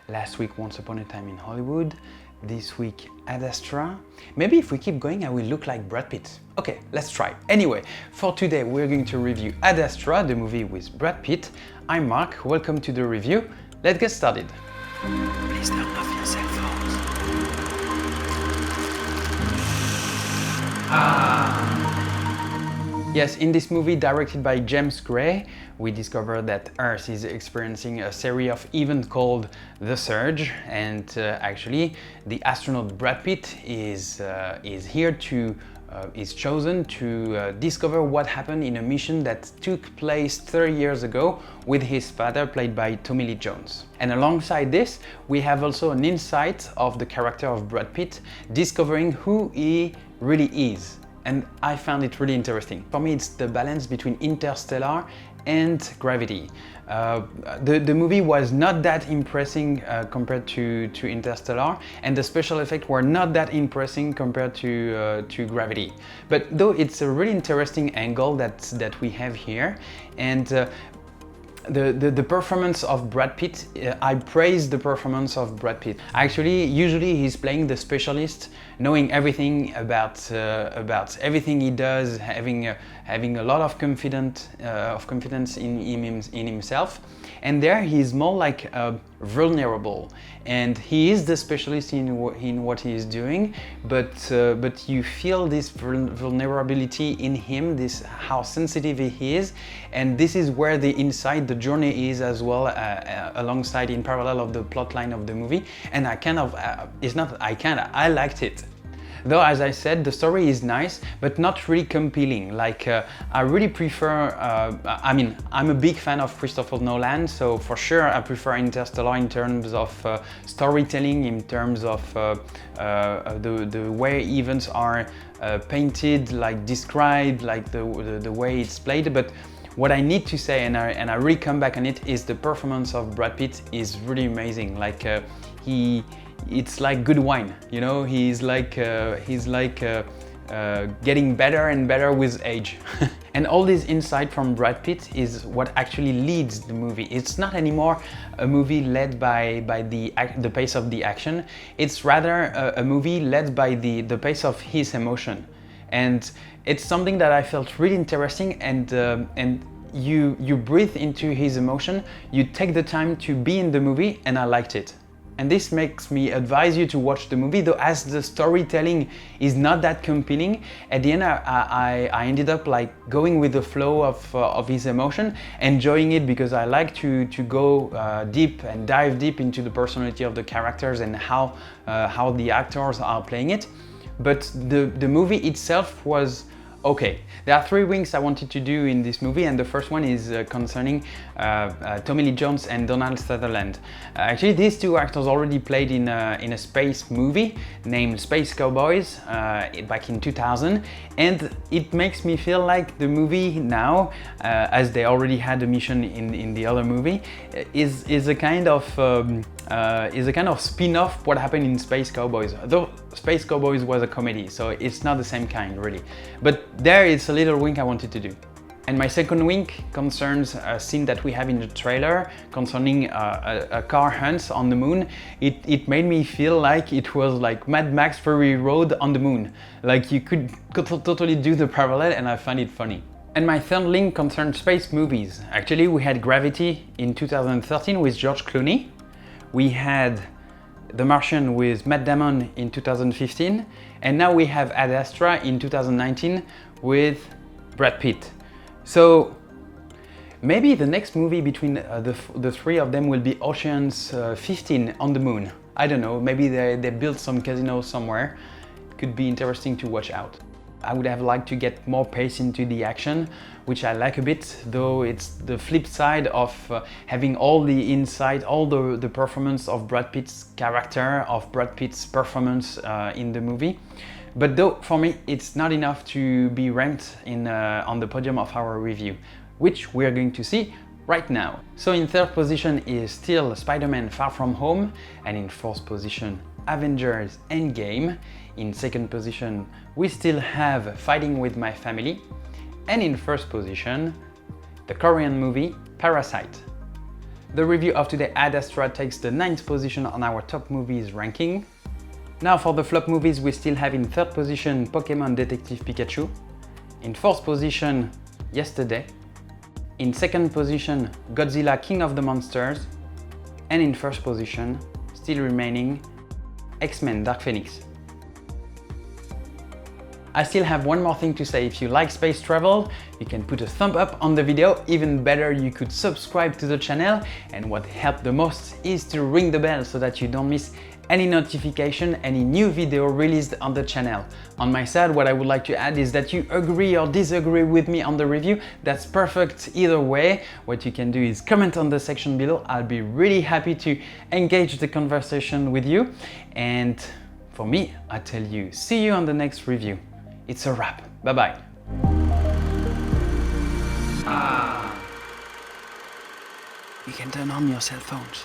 Last week, Once Upon a Time in Hollywood. This week, Astra. Maybe if we keep going, I will look like Brad Pitt. Okay, let's try. Anyway, for today, we're going to review Astra, the movie with Brad Pitt. I'm Mark, welcome to the review. Let's get started. Please turn off your cell phones. Yes, in this movie directed by James Gray, we discover that Earth is experiencing a series of events called the Surge, and actually the astronaut Brad Pitt is chosen to discover what happened in a mission that took place 30 years ago with his father, played by Tommy Lee Jones. And alongside this, we have also an insight of the character of Brad Pitt, discovering who he really is. And I found it really interesting. For me, it's the balance between Interstellar and Gravity. The movie was not that impressive compared to Interstellar, and the special effects were not that impressive compared to Gravity. But though it's a really interesting angle that we have here, and the performance of Brad Pitt, I praise the performance of Brad Pitt. Actually, usually he's playing the specialist, knowing everything about everything he does, having a lot of confidence in himself. And there he's more like vulnerable, and he is the specialist in what he is doing. But you feel this vulnerability in him, this how sensitive he is, and this is where the journey is as well, alongside in parallel of the plot line of the movie. And I liked it. Though, as I said, the story is nice, but not really compelling. Like, I really prefer, I'm a big fan of Christopher Nolan, so for sure I prefer Interstellar in terms of storytelling, in terms of the way events are painted, like described, like the way it's played. But what I need to say, and I really come back on it, is the performance of Brad Pitt is really amazing. Like, it's like good wine, you know. He's like getting better and better with age. And all this insight from Brad Pitt is what actually leads the movie. It's not anymore a movie led by the pace of the action. It's rather a movie led by the pace of his emotion. And it's something that I felt really interesting, and you breathe into his emotion, you take the time to be in the movie, and I liked it. And this makes me advise you to watch the movie, though as the storytelling is not that compelling. At the end, I ended up like going with the flow of his emotion, enjoying it, because I like to go deep and dive deep into the personality of the characters and how the actors are playing it. But the movie itself was okay. There are three things I wanted to do in this movie, and the first one is concerning Tommy Lee Jones and Donald Sutherland. Actually, these two actors already played in a space movie named Space Cowboys back in 2000, and it makes me feel like the movie now, as they already had a mission in the other movie, is a kind of spin-off what happened in Space Cowboys. Though Space Cowboys was a comedy, so it's not the same kind really. But there is a little wink I wanted to do. And my second wink concerns a scene that we have in the trailer concerning a car hunt on the moon. It made me feel like it was like Mad Max Fury Road on the moon. Like you could totally do the parallel, and I find it funny. And my third link concerns space movies. Actually, we had Gravity in 2013 with George Clooney. We had The Martian with Matt Damon in 2015, and now we have Astra in 2019 with Brad Pitt. So maybe the next movie between the three of them will be Ocean's 15 on the moon. I don't know, maybe they built some casino somewhere. Could be interesting to watch out. I would have liked to get more pace into the action, which I like a bit, though it's the flip side of having all the insight, all the performance of Brad Pitt's character, of Brad Pitt's performance in the movie. But though, for me, it's not enough to be ranked on the podium of our review, which we're going to see right now. So in third position is still Spider-Man Far From Home, and in fourth position, Avengers Endgame. In second position, we still have Fighting With My Family. And in first position, the Korean movie Parasite. The review of today, Ad Astra, takes the 9th position on our top movies ranking. Now for the flop movies, we still have in 3rd position Pokémon Detective Pikachu, in 4th position Yesterday, in 2nd position Godzilla King of the Monsters, and in 1st position, still remaining, X-Men Dark Phoenix. I still have one more thing to say. If you like space travel, you can put a thumb up on the video. Even better, you could subscribe to the channel, and what helped the most is to ring the bell so that you don't miss any notification, any new video released on the channel. On my side, what I would like to add is that you agree or disagree with me on the review. That's perfect either way. What you can do is comment on the section below. I'll be really happy to engage the conversation with you. And for me, I tell you, see you on the next review. It's a wrap. Bye-bye. You can turn on your cell phones.